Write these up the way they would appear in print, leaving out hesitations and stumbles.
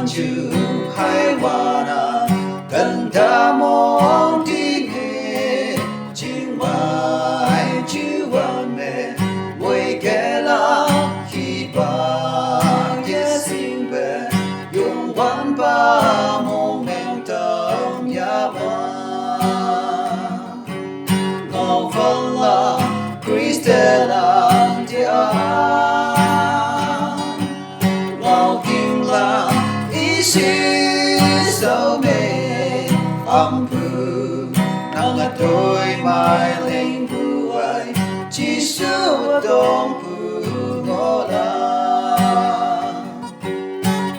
chư hai hoa na cần ta mong đi nghe chinh mai chư hoàn mẹ mỗi kẻ la khi ba ye sinh về dùng quan ba mong men tâm ya ba ngọc phân la Christella dia ngọc kim la so mê âm phụ nắng tôi mai lên buổi chỉ số đông phụ ngõ la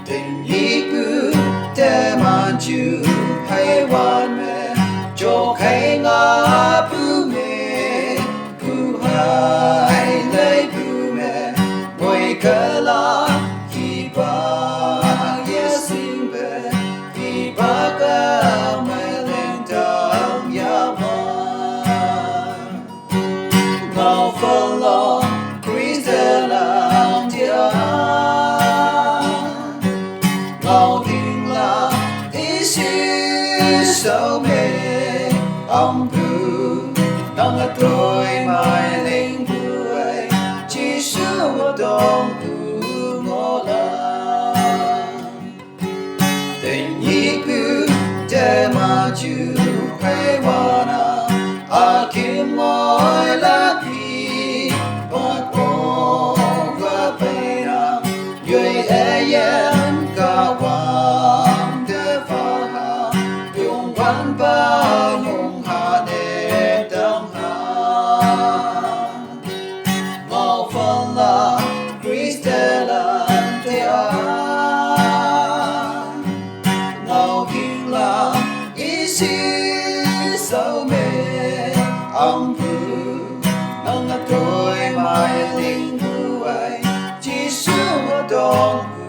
tình ý cứ để mà chịu hay hoàn mẹ cho hay ngã phụ mẹ phụ hai lấy phụ mẹ mỗi cái la khi ba so mê âm phụ nắng trôi mai lên buổi chỉ số đông phụ ngõ la tình ý cứ để mà chịu hay hoa na à kim mỏi lá khi và cô và bay na người em cả hoàng để phá quan ba nhung hà để đăng hà ngọc phân la Christella dia ngọc kim la isi sao mê âm phụ nắng trôi mai linh buổi chỉ số đông